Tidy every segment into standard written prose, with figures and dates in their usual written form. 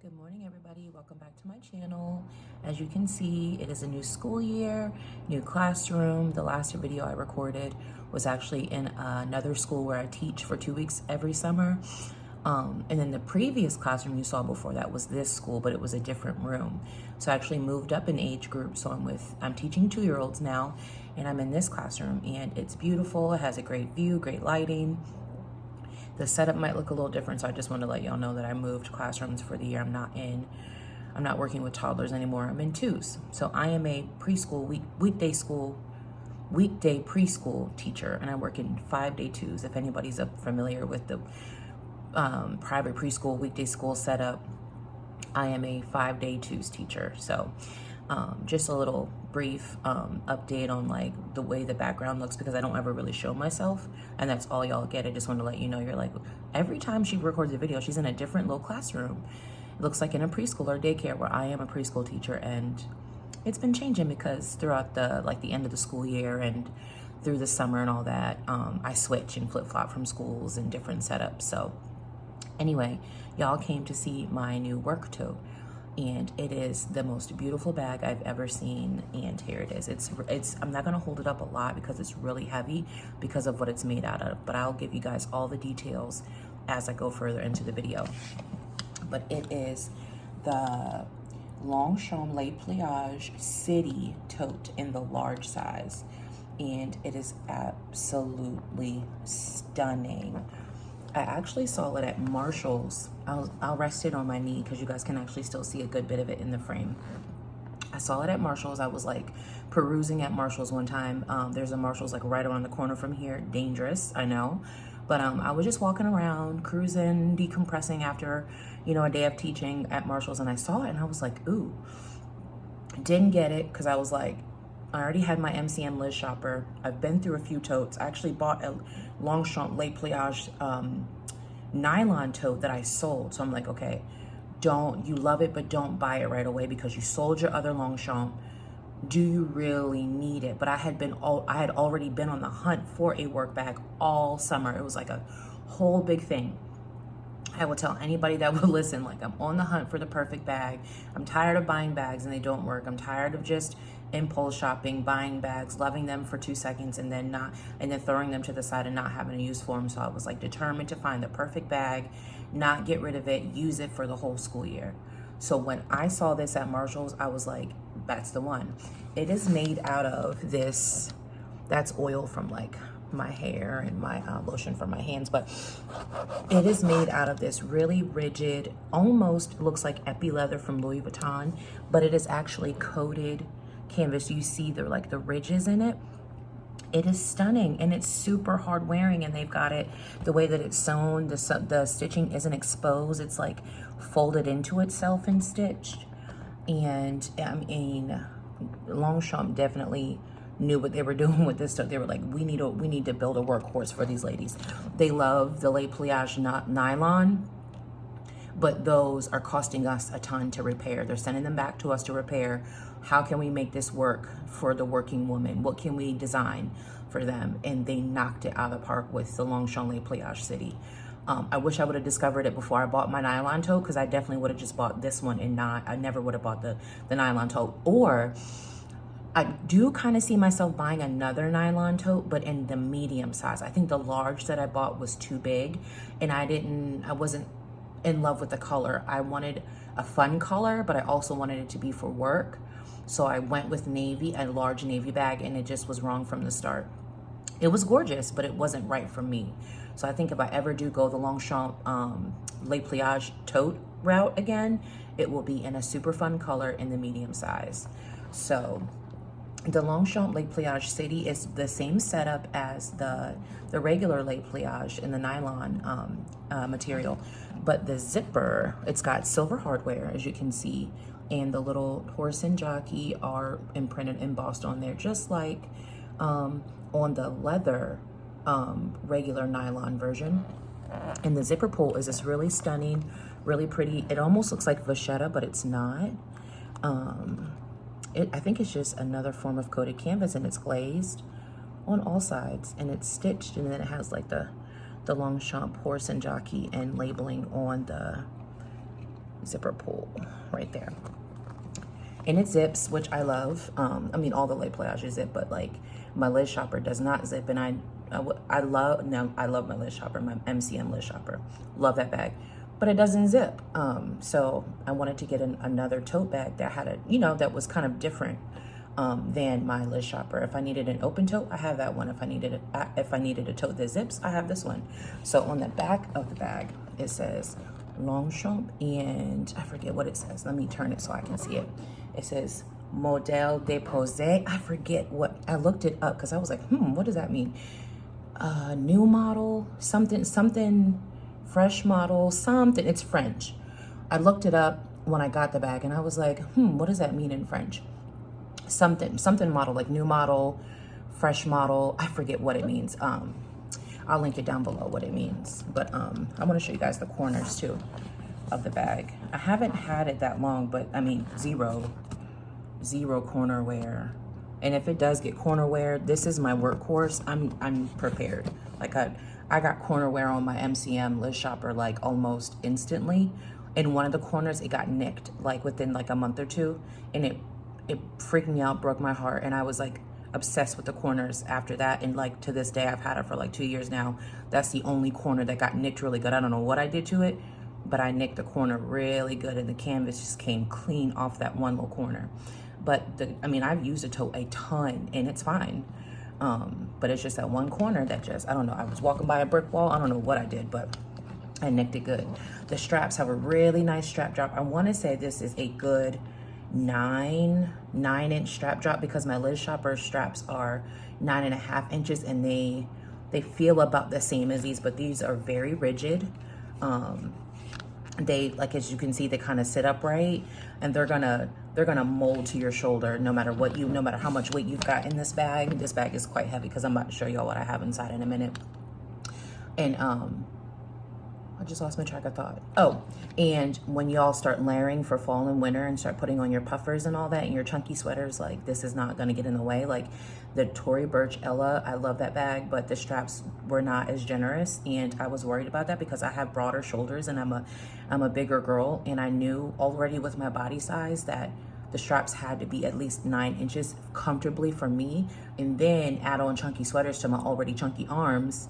Good morning, everybody. Welcome back to my channel. As you can see, it is a new school year, new classroom. The last video I recorded was actually in another school where I teach for 2 weeks every summer. And then the previous classroom you saw before that was this school, but it was a different room. So I actually moved up in age group. So I'm teaching 2-year-olds now, and I'm in this classroom, and it's beautiful. It has a great view, great lighting. The setup might look a little different, so I just want to let y'all know that I moved classrooms for the year. I'm not working with toddlers anymore. I'm in 2s. So I am a preschool, weekday preschool teacher, and I work in 5-day 2s. If anybody's familiar with the private preschool, weekday school setup, I am a 5-day 2s teacher. So just a little brief update on like the way the background looks, because I don't ever really show myself, and that's all y'all get. I just want to let you know, you're like, every time she records a video, she's in a different little classroom. It looks like in a preschool or daycare, where I am a preschool teacher, and it's been changing because throughout the end of the school year and through the summer and all that, I switch and flip-flop from schools and different setups. So anyway, y'all came to see my new work tote, and it is the most beautiful bag I've ever seen. And here it is. It's I'm not gonna hold it up a lot because it's really heavy because of what it's made out of, but I'll give you guys all the details as I go further into the video. But it is the Longchamp Pliage City Tote in the large size, and it is absolutely stunning. I actually saw it at Marshall's. I'll rest it on my knee because you guys can actually still see a good bit of it in the frame. I saw it at Marshall's. I was like perusing at Marshall's one time. There's a Marshall's like right around the corner from here. Dangerous, I know. But I was just walking around, cruising, decompressing after, a day of teaching at Marshall's, and I saw it and I was like, ooh. Didn't get it because I was like, I already had my MCM Liz shopper. I've been through a few totes. I actually bought a Longchamp Pliage nylon tote that I sold. So I'm like, okay, you love it, but don't buy it right away because you sold your other Longchamp. Do you really need it? But I had already been on the hunt for a work bag all summer. It was like a whole big thing. I will tell anybody that would listen, like, I'm on the hunt for the perfect bag. I'm tired of buying bags and they don't work. I'm tired of just impulse shopping, buying bags, loving them for 2 seconds, and then throwing them to the side and not having a use for them. So I was like determined to find the perfect bag, not get rid of it, use it for the whole school year. So when I saw this at Marshall's, I was like, that's the one. It is made out of this, that's oil from like my hair and my lotion for my hands, but it is made out of this really rigid, almost looks like epi leather from Louis Vuitton, but it is actually coated canvas. You see the ridges in it. It is stunning, and it's super hard wearing, and they've got it the way that it's sewn. The stitching isn't exposed. It's like folded into itself and stitched. And I mean, Longchamp definitely knew what they were doing with this stuff. They were like, we need to build a workhorse for these ladies. They love the Pliage nylon, but those are costing us a ton to repair. They're sending them back to us to repair. How can we make this work for the working woman? What can we design for them? And they knocked it out of the park with the Longchamp Pliage City. I wish I would have discovered it before I bought my nylon tote, because I definitely would have just bought this one and I never would have bought the nylon tote. Or I do kind of see myself buying another nylon tote, but in the medium size. I think the large that I bought was too big, and I wasn't in love with the color. I wanted a fun color, but I also wanted it to be for work. So I went with navy, a large navy bag, and it just was wrong from the start. It was gorgeous, but it wasn't right for me. So I think if I ever do go the Longchamp Pliage tote route again, it will be in a super fun color in the medium size. So the Longchamp Pliage City is the same setup as the regular Pliage in the nylon material, but the zipper, it's got silver hardware, as you can see, and the little horse and jockey are imprinted, embossed on there, just like on the leather regular nylon version. And the zipper pull is this really stunning, really pretty. It almost looks like vachetta, but it's not. I think it's just another form of coated canvas, and it's glazed on all sides, and it's stitched, and then it has like the Longchamp horse and jockey and labeling on zipper pull right there. And it zips, which I love. I mean, all the Le Pliage zip, but like my lid shopper does not zip. And I love my lid shopper, my MCM lid shopper. Love that bag, but it doesn't zip. So I wanted to get another tote bag that had that was kind of different than my lid shopper. If I needed an open tote, I have that one. If I needed a tote that zips, I have this one. So on the back of the bag, it says Longchamp, and I forget what it says. Let me turn it so I can see it. It says Modèle Déposé. I forget what, I looked it up because I was like, what does that mean? New model, something, fresh model, something. It's French. I looked it up when I got the bag and I was like, what does that mean in French? Something model, like new model, fresh model. I forget what it means. I'll link it down below what it means. But I want to show you guys the corners too of the bag. I haven't had it that long, but I mean, zero corner wear. And if it does get corner wear, this is my workhorse. I'm prepared. Like I got corner wear on my MCM lid shopper like almost instantly. In one of the corners, it got nicked like within like a month or two, and it freaked me out, broke my heart, and I was like obsessed with the corners after that. And like to this day, I've had it for like 2 years now. That's the only corner that got nicked really good. I don't know what I did to it, but I nicked the corner really good, and the canvas just came clean off that one little corner. But I mean, I've used a tote a ton and it's fine. But it's just that one corner that just, I don't know, I was walking by a brick wall. I don't know what I did, but I nicked it good. The straps have a really nice strap drop. I want to say this is a good 9-inch strap drop, because my lid shopper straps are 9.5 inches, and they feel about the same as these, but these are very rigid. They, like, as you can see, they kind of sit upright, and they're gonna mold to your shoulder no matter how much weight you've got in this bag. This bag is quite heavy because I'm about to show y'all what I have inside in a minute. And I just lost my track of thought. Oh, and when y'all start layering for fall and winter and start putting on your puffers and all that and your chunky sweaters, like, this is not gonna get in the way. Like the Tory Burch Ella, I love that bag, but the straps were not as generous, and I was worried about that because I have broader shoulders and I'm a bigger girl, and I knew already with my body size that the straps had to be at least 9 inches comfortably for me, and then add on chunky sweaters to my already chunky arms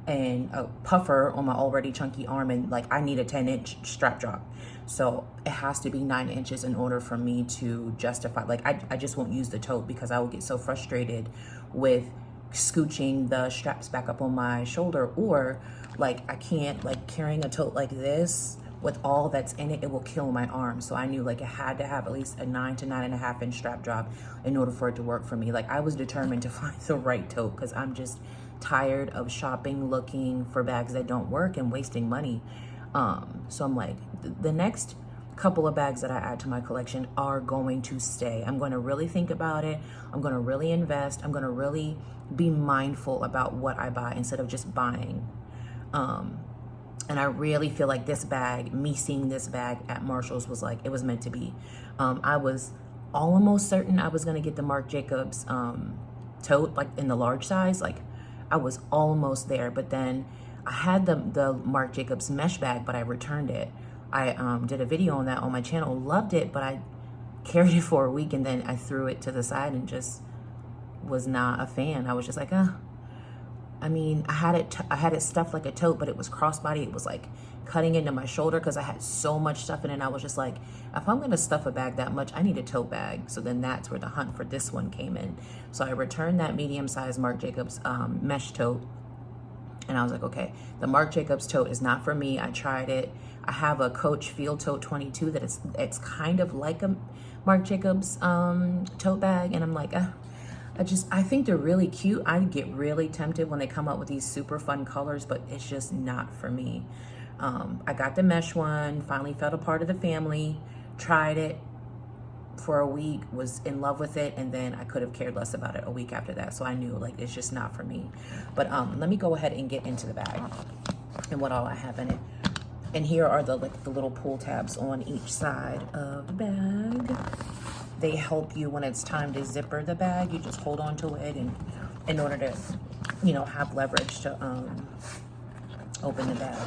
and a puffer on my already chunky arm, and like I need a 10-inch strap drop. So it has to be 9 inches in order for me to justify. Like I just won't use the tote because I will get so frustrated with scooching the straps back up on my shoulder, or like I can't, like carrying a tote like this with all that's in it, it will kill my arm. So I knew like it had to have at least a 9 to 9.5 inch strap drop in order for it to work for me. Like I was determined to find the right tote because I'm just tired of shopping, looking for bags that don't work and wasting money. So I'm like, the next couple of bags that I add to my collection are going to stay. I'm going to really think about it. I'm going to really invest. I'm going to really be mindful about what I buy instead of just buying. And I really feel like this bag, me seeing this bag at Marshall's, was like, it was meant to be. I was almost certain I was going to get the Marc Jacobs tote, like in the large size. Like I was almost there, but then I had the Marc Jacobs mesh bag, but I returned it. I did a video on that on my channel, loved it, but I carried it for a week and then I threw it to the side and just was not a fan. I was just like, I mean, I had it stuffed like a tote, but it was crossbody. It was like cutting into my shoulder because I had so much stuff in it. And I was just like, if I'm gonna stuff a bag that much, I need a tote bag. So then that's where the hunt for this one came in. So I returned that medium-sized Marc Jacobs mesh tote. And I was like, okay, the Marc Jacobs tote is not for me. I tried it. I have a Coach Field Tote 22 that it's kind of like a Marc Jacobs tote bag. And I'm like, I think they're really cute. I get really tempted when they come up with these super fun colors, but it's just not for me. I got the mesh one, finally felt a part of the family, tried it for a week, was in love with it, and then I could have cared less about it a week after that. So I knew like it's just not for me. But let me go ahead and get into the bag and what all I have in it. And here are the little pull tabs on each side of the bag. They help you when it's time to zipper the bag. You just hold on to it, and in order to, have leverage to open the bag.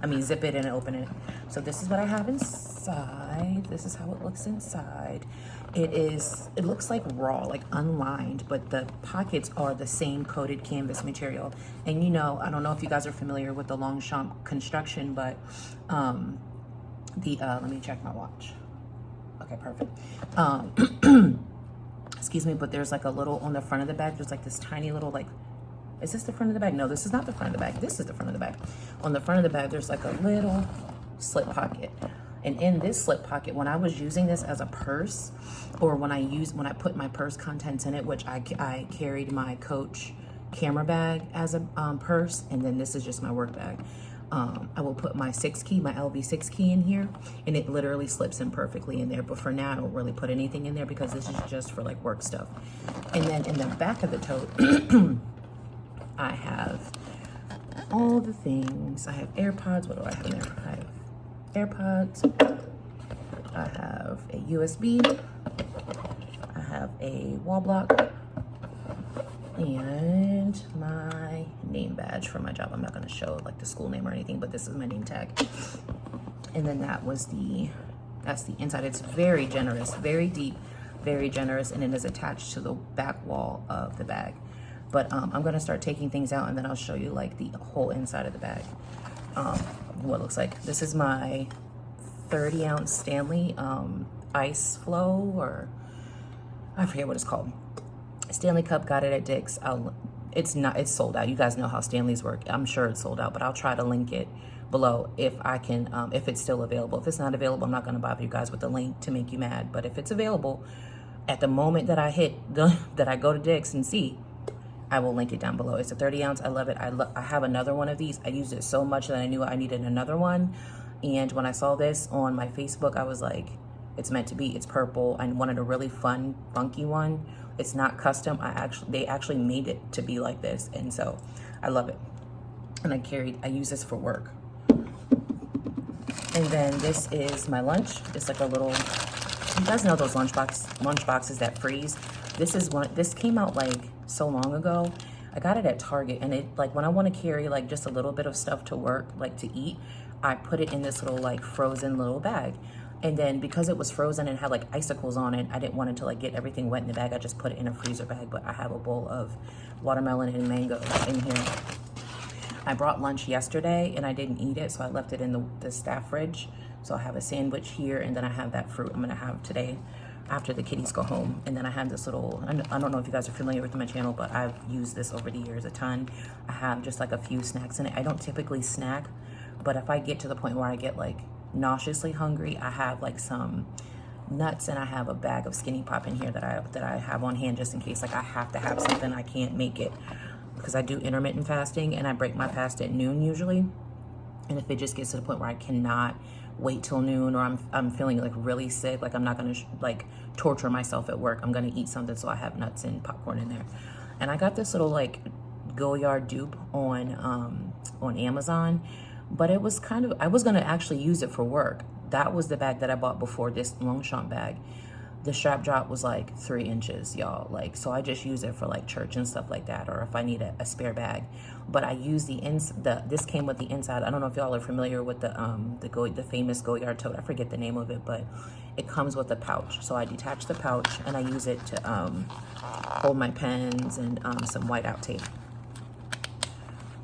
I mean, zip it and open it. So this is what I have inside. This is how it looks inside. It looks like raw, like unlined, but the pockets are the same coated canvas material. And you know, I don't know if you guys are familiar with the Longchamp construction, but let me check my watch. Okay, perfect. Excuse me, but there's like a little, on the front of the bag, there's like this tiny little, like, is this the front of the bag? No, this is not the front of the bag. This is the front of the bag. On the front of the bag, there's like a little slip pocket. And in this slip pocket, when I was using this as a purse, or when I put my purse contents in it, which I carried my Coach camera bag as a purse, and then this is just my work bag. I will put my 6 key, my LV6 key in here, and it literally slips in perfectly in there. But for now, I don't really put anything in there because this is just for like work stuff. And then in the back of the tote, I have all the things. I have AirPods. What do I have in there? I have AirPods. I have a USB. I have a wall block. And my name badge for my job. I'm not going to show like the school name or anything, but this is my name tag. And then that's the inside. It's very generous, very deep, very generous, and it is attached to the back wall of the bag. But I'm going to start taking things out, and then I'll show you like the whole inside of the bag. What it looks like. This is my 30-ounce Stanley Ice Flow, or I forget what it's called. Stanley Cup, got it at Dick's. It's sold out. You guys know how Stanleys work. I'm sure it's sold out, but I'll try to link it below if I can, if it's still available. If it's not available, I'm not going to bother you guys with the link to make you mad. But if it's available, at the moment that that I go to Dick's and see, I will link it down below. It's a 30-ounce. I love it. I have another one of these. I used it so much that I knew I needed another one. And when I saw this on my Facebook, I was like, it's meant to be. It's purple. I wanted a really fun, funky one. It's not custom. They actually made it to be like this, and so I love it. And I use this for work. And then this is my lunch. It's like a little, you guys know those lunch boxes that freeze. This came out like so long ago. I got it at Target, and it, like, when I want to carry like just a little bit of stuff to work, like to eat, I put it in this little like frozen little bag. And then because it was frozen and had like icicles on it, I didn't want it to like get everything wet in the bag. I just put it in a freezer bag, but I have a bowl of watermelon and mango in here. I brought lunch yesterday and I didn't eat it, so I left it in the staff fridge. So I have a sandwich here, and then I have that fruit I'm gonna have today after the kiddies go home. And then I have this little, I don't know if you guys are familiar with my channel, but I've used this over the years a ton. I have just like a few snacks in it. I don't typically snack, but if I get to the point where I get like nauseously hungry, I have like some nuts, and I have a bag of Skinny Pop in here that I have on hand just in case like I have to have something. I can't make it because I do intermittent fasting, and I break my fast at noon usually. And if it just gets to the point where I cannot wait till noon, or I'm feeling like really sick, like I'm not gonna like torture myself at work, I'm gonna eat something, so I have nuts and popcorn in there. And I got this little like Go-Yard dupe on Amazon. But it was kind of, I was going to actually use it for work. That was the bag that I bought before this Longchamp bag. The strap drop was like 3 inches, y'all. Like, so I just use it for like church and stuff like that, or if I need a spare bag. But I use this came with the inside. I don't know if y'all are familiar with the famous Go-Yard tote. I forget the name of it, but it comes with a pouch. So I detach the pouch and I use it to hold my pens and some whiteout tape.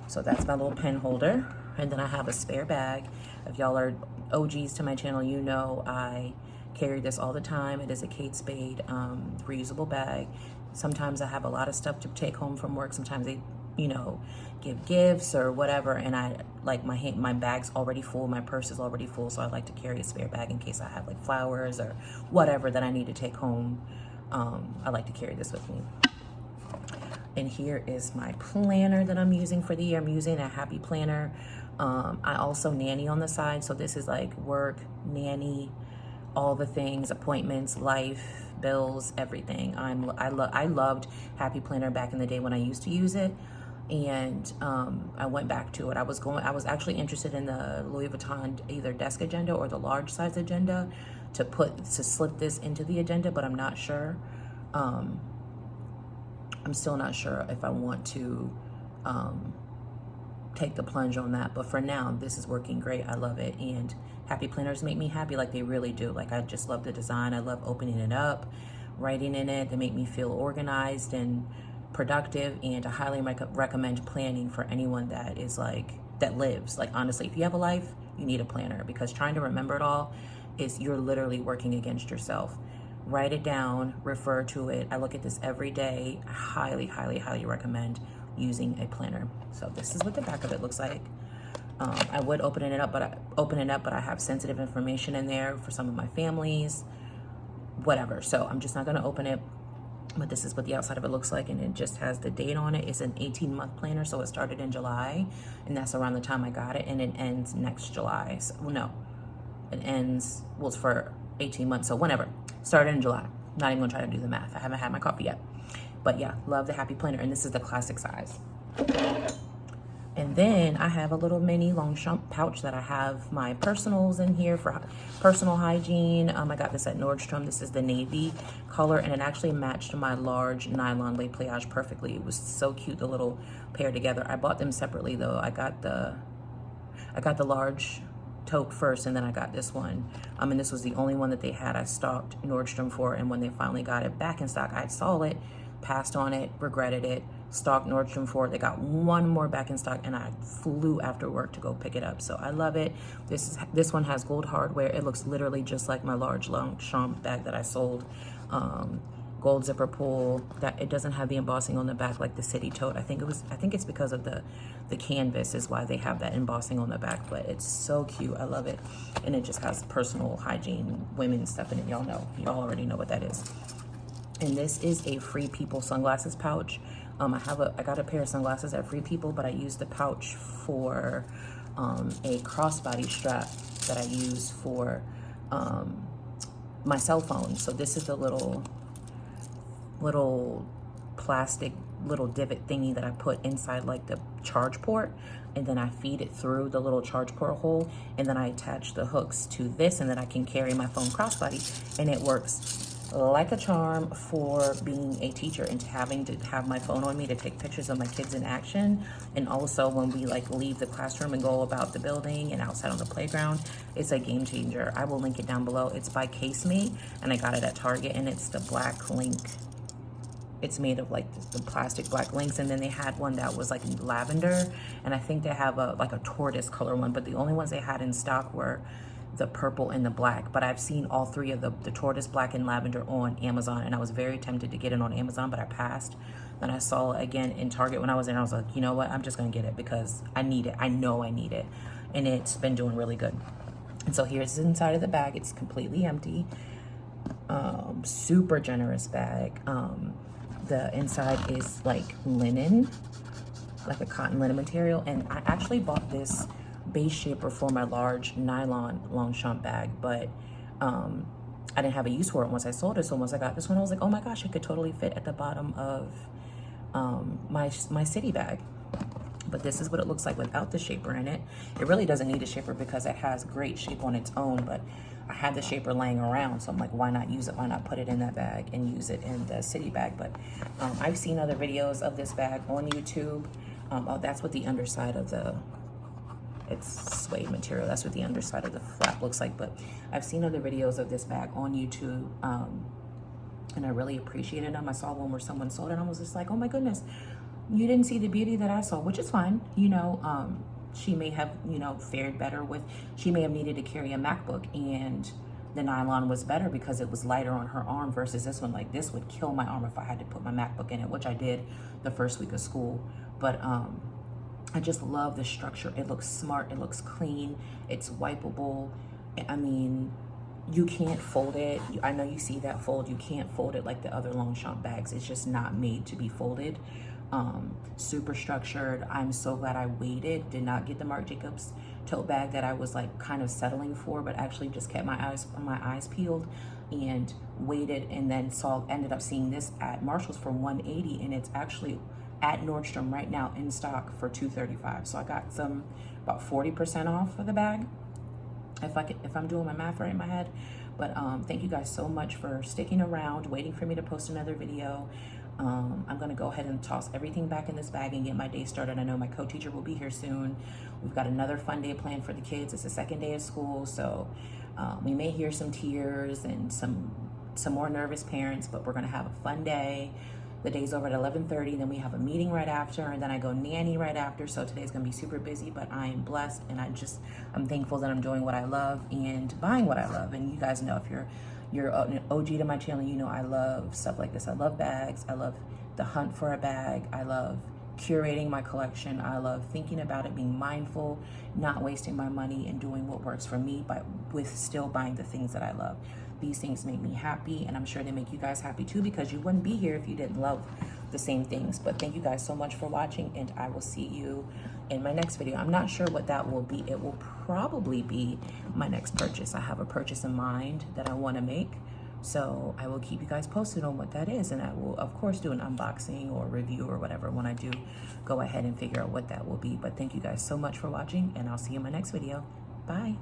So that's my little pen holder. And then I have a spare bag. If y'all are OGs to my channel, you know I carry this all the time. It is a Kate Spade reusable bag. Sometimes I have a lot of stuff to take home from work. Sometimes they, you know, give gifts or whatever, and I like my bag's already full, my purse is already full, so I like to carry a spare bag in case I have like flowers or whatever that I need to take home. I like to carry this with me. And here is my planner that I'm using for the year. I'm using a Happy Planner. I also nanny on the side. So this is like work, nanny, all the things, appointments, life, bills, everything. I loved Happy Planner back in the day when I used to use it. And I went back to it. I was actually interested in the Louis Vuitton, either desk agenda or the large size agenda, to slip this into the agenda, but I'm not sure. I'm still not sure if I want to take the plunge on that. But for now, this is working great. I love it. And happy planners make me happy, like they really do. Like, I just love the design. I love opening it up, writing in it. They make me feel organized and productive. And I highly recommend planning for anyone that is like, that lives. Like, honestly, if you have a life, you need a planner, because trying to remember it all is, you're literally working against yourself. Write it down, refer to it. I look at this every day. I highly, highly, highly recommend using a planner. So this is what the back of it looks like. I would open it up, but I have sensitive information in there for some of my families, whatever. So I'm just not gonna open it, but this is what the outside of it looks like, and it just has the date on it. It's an 18-month planner, so it started in July, and that's around the time I got it, and it ends next July. So, well, no, it ends, well, it's for 18 months, so whenever. Started in July. Not even gonna try to do the math. I haven't had my coffee yet. But yeah, love the happy planner, and this is the classic size. And then I have a little mini Longchamp pouch that I have my personals in here for personal hygiene. I got this at Nordstrom. This is the navy color, and it actually matched my large nylon lay pliage perfectly. It was so cute, the little pair together. I bought them separately though. I got the large tote first, and then I got this one. And this was the only one that they had. I stalked Nordstrom for, and when they finally got it back in stock, I saw it, passed on it, regretted it, stalked Nordstrom for it. They got one more back in stock, and I flew after work to go pick it up. So I love it. This one has gold hardware. It looks literally just like my large Longchamp bag that I sold. Gold zipper pull. That it doesn't have the embossing on the back like the city tote. I think it's because of the canvas is why they have that embossing on the back, but it's so cute. I love it. And it just has personal hygiene, women's stuff in it. Y'all already know what that is. And this is a Free People sunglasses pouch. I got a pair of sunglasses at Free People, but I used the pouch for a crossbody strap that I use for my cell phone. So this is the little plastic little divot thingy that I put inside like the charge port, and then I feed it through the little charge port hole, and then I attach the hooks to this, and then I can carry my phone crossbody, and it works like a charm for being a teacher and having to have my phone on me to take pictures of my kids in action. And also when we like leave the classroom and go about the building and outside on the playground, it's a game changer. I will link it down below. It's by Casemate, and I got it at Target, and it's the black link. It's made of like the plastic black links, and then they had one that was like lavender, and I think they have like a tortoise color one, but the only ones they had in stock were the purple and the black. But I've seen all three of the tortoise, black, and lavender on Amazon, and I was very tempted to get it on Amazon, but I passed. Then I saw it again in Target when I was there, and I was like, you know what, I'm just gonna get it because I need it. I know I need it, and it's been doing really good. And so here's the inside of the bag. It's completely empty. Super generous bag. The inside is like linen, like a cotton linen material, and I actually bought this base shaper for my large nylon Longchamp bag, but I didn't have a use for it once I sold it. So once I got this one, I was like, oh my gosh, it could totally fit at the bottom of my city bag. But this is what it looks like without the shaper in it. It really doesn't need a shaper because it has great shape on its own, but I had the shaper laying around, so I'm like, why not use it? Why not put it in that bag and use it in the city bag? But I've seen other videos of this bag on YouTube. Oh, that's what the underside of it's suede material. That's what the underside of the flap looks like. But I've seen other videos of this bag on YouTube, and I really appreciated them. I saw one where someone sold it, and I was just like, oh my goodness, you didn't see the beauty that I saw, which is fine. You know, she may have, you know, fared better with, she may have needed to carry a MacBook, and the nylon was better because it was lighter on her arm versus this one. Like, this would kill my arm if I had to put my MacBook in it, which I did the first week of school. But I just love the structure. It looks smart, it looks clean, it's wipeable. I mean, you can't fold it. I know you see that fold. You can't fold it like the other Longchamp bags. It's just not made to be folded. Super structured. I'm so glad I waited, did not get the Marc Jacobs tote bag that I was like kind of settling for, but actually just kept my eyes peeled and waited, and then ended up seeing this at Marshall's for $180, and it's actually at Nordstrom right now in stock for $235. So I got some about 40% off for the bag, if I'm doing my math right in my head. But thank you guys so much for sticking around, waiting for me to post another video. I'm gonna go ahead and toss everything back in this bag and get my day started. I know my co-teacher will be here soon. We've got another fun day planned for the kids. It's the second day of school, so we may hear some tears and some more nervous parents, but we're gonna have a fun day. The day's over at 11:30, then we have a meeting right after, and then I go nanny right after. So today's gonna be super busy, but I am blessed, and I'm thankful that I'm doing what I love and buying what I love. And you guys know, if you're an OG to my channel, you know I love stuff like this. I love bags. I love the hunt for a bag. I love curating my collection. I love thinking about it, being mindful, not wasting my money, and doing what works for me, but with still buying the things that I love. These things make me happy, and I'm sure they make you guys happy too, because you wouldn't be here if you didn't love the same things. But thank you guys so much for watching, and I will see you in my next video. I'm not sure what that will be. It will probably be my next purchase. I have a purchase in mind that I want to make, so I will keep you guys posted on what that is, and I will of course do an unboxing or review or whatever when I do go ahead and figure out what that will be. But thank you guys so much for watching, and I'll see you in my next video. Bye.